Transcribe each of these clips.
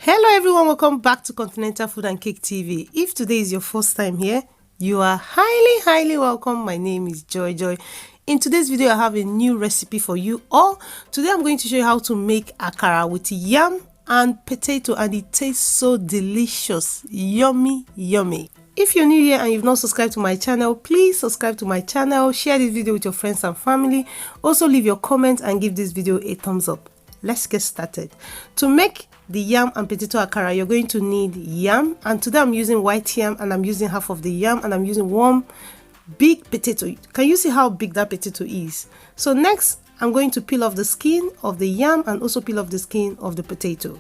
Hello everyone, welcome back to Continental Food and Cake TV. If today is your first time here, you are highly welcome. My name is Joy. In today's video, I have a new recipe for you all. Today I'm going to show you how to make akara with yam and potato, and it tastes so delicious. Yummy. If you're new here and you've not subscribed to my channel, please subscribe to my channel, share this video with your friends and family. Also leave your comments and give this video a thumbs up. Let's get started. To make the yam and potato akara, you're going to need yam, and today I'm using white yam and I'm using half of the yam, and I'm using one big potato. Can you see how big that potato is? So next I'm going to peel off the skin of the yam and also peel off the skin of the potato.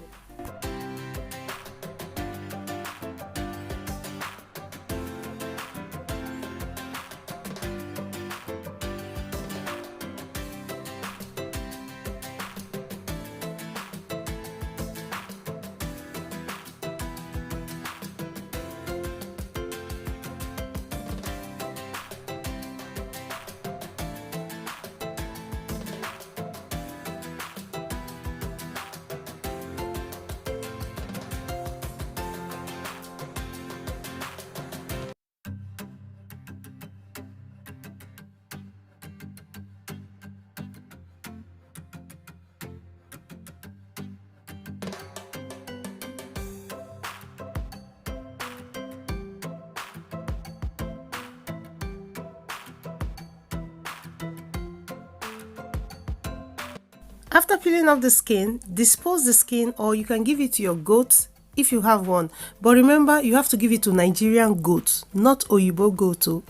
After peeling off the skin, dispose the skin, or you can give it to your goat if you have one. But remember, you have to give it to Nigerian goats, not Oyibo goat.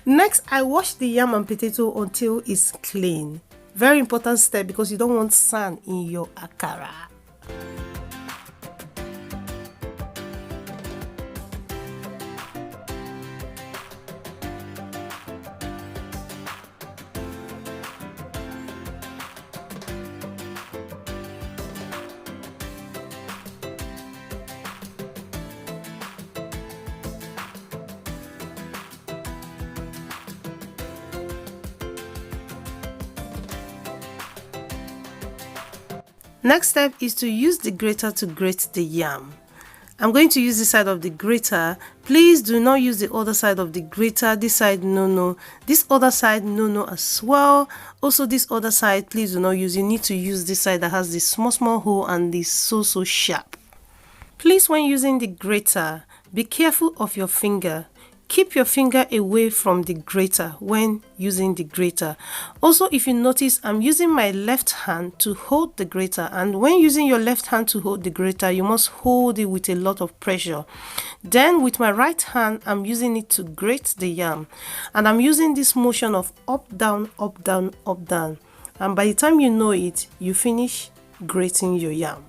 Next, I wash the yam and potato until it's clean. Very important step because you don't want sand in your akara. Next step is to use the grater to grate the yam. I'm going to use this side of the grater. Please do not use the other side of the grater. This side, no. This other side, no as well. Also this other side, please do not use. You need to use this side that has this small hole and this so sharp. Please, when using the grater, be careful of your finger. Keep your finger away from the grater when using the grater. Also, if you notice, I'm using my left hand to hold the grater, and when using your left hand to hold the grater, you must hold it with a lot of pressure. Then with my right hand, I'm using it to grate the yam, and I'm using this motion of up, down, up, down, up, down. And by the time you know it, you finish grating your yam.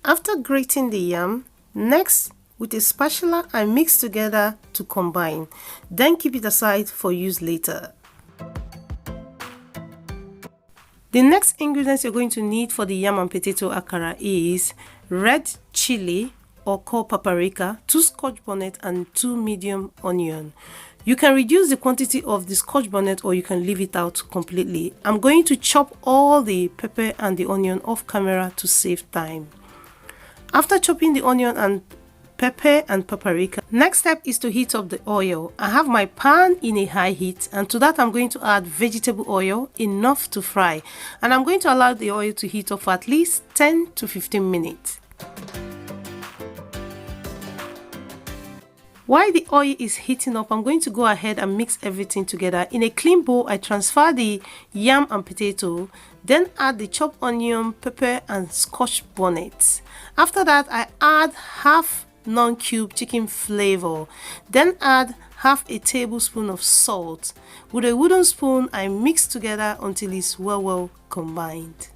After grating the yam, next with a spatula I mix together to combine. Then keep it aside for use later. The next ingredients you're going to need for the yam and potato akara is red chili or called paprika, 2 scotch bonnet and 2 medium onion. You can reduce the quantity of the scotch bonnet or you can leave it out completely. I'm going to chop all the pepper and the onion off camera to save time. After chopping the onion and pepper and paprika, next step is to heat up the oil. I have my pan in a high heat, and to that I'm going to add vegetable oil, enough to fry, and I'm going to allow the oil to heat up for at least 10 to 15 minutes. While the oil is heating up, I'm going to go ahead and mix everything together. In a clean bowl, I transfer the yam and potato, then add the chopped onion, pepper and scotch bonnet. After that, I add half non-cube chicken flavor, then add half a tablespoon of salt. With a wooden spoon, I mix together until it's well combined.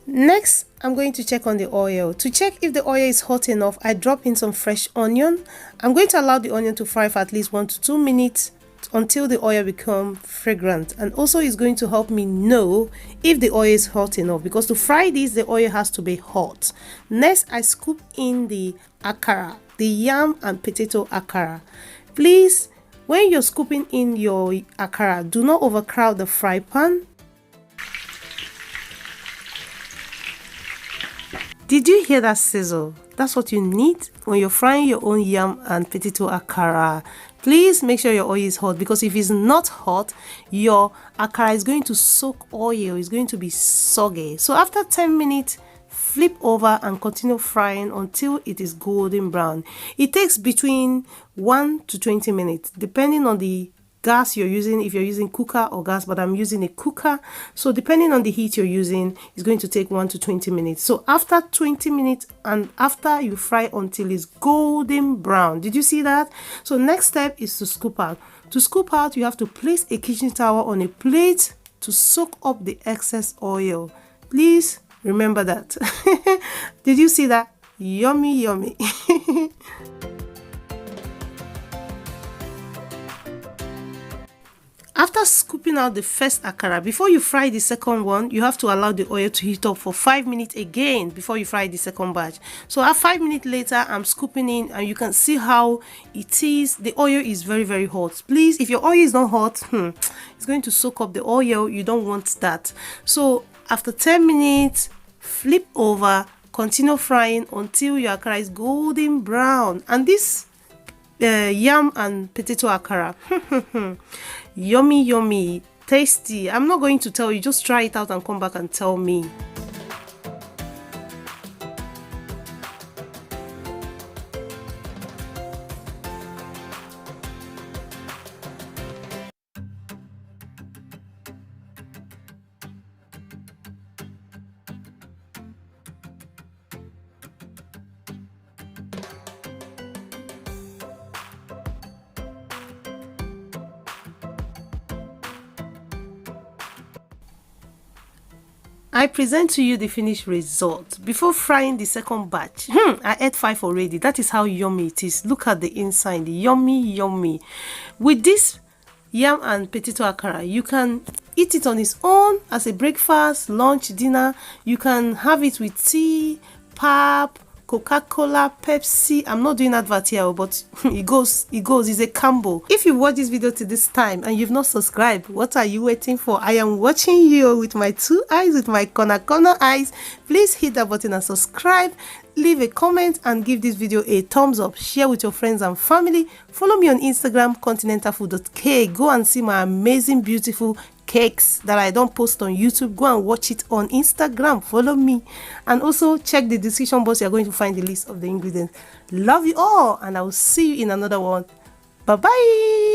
Next, I'm going to check on the oil. To check if the oil is hot enough, I drop in some fresh onion. I'm going to allow the onion to fry for at least 1 to 2 minutes until the oil becomes fragrant, and also it's going to help me know if the oil is hot enough, because to fry this the oil has to be hot. Next, I scoop in the akara, the yam and potato akara. Please, when you're scooping in your akara, do not overcrowd the fry pan. Did you hear that sizzle? That's what you need when you're frying your own yam and potato akara. Please make sure your oil is hot, because if it's not hot, your akara is going to soak oil, it's going to be soggy. So after 10 minutes, flip over and continue frying until it is golden brown. It takes between 1 to 20 minutes depending on the gas you're using, if you're using cooker or gas, but I'm using a cooker, so depending on the heat you're using, it's going to take 1 to 20 minutes. So after 20 minutes and after you fry until it's golden brown. Did you see that? So next step is to scoop out. To scoop out, you have to place a kitchen towel on a plate to soak up the excess oil. Please remember that. Did you see that? Yummy, yummy. After scooping out the first akara, before you fry the second one, you have to allow the oil to heat up for 5 minutes again before you fry the second batch. So at 5 minutes later, I'm scooping in and you can see how it is. The oil is very hot. Please, if your oil is not hot, it's going to soak up the oil. You don't want that. So after 10 minutes, flip over, continue frying until your akara is golden brown. And this yam and potato akara, yummy, yummy, tasty. I'm not going to tell you, just try it out and come back and tell me. I present to you the finished result. Before frying the second batch, I ate 5 already. That is how yummy it is. Look at the inside, yummy, yummy. With this yam and potato akara, you can eat it on its own as a breakfast, lunch, dinner. You can have it with tea, pap, Coca-Cola, Pepsi. I'm not doing advert here, but it goes, it's a combo. If you watch this video to this time and you've not subscribed, what are you waiting for? I am watching you with my 2 eyes, with my corner eyes. Please hit that button and subscribe. Leave a comment and give this video a thumbs up. Share with your friends and family. Follow me on Instagram, continentalfood.k. Go and see my amazing, beautiful cakes that I don't post on YouTube. Go and watch it on Instagram. Follow me. And also check the description box. You're going to find the list of the ingredients. Love you all, and I will see you in another one. Bye-bye.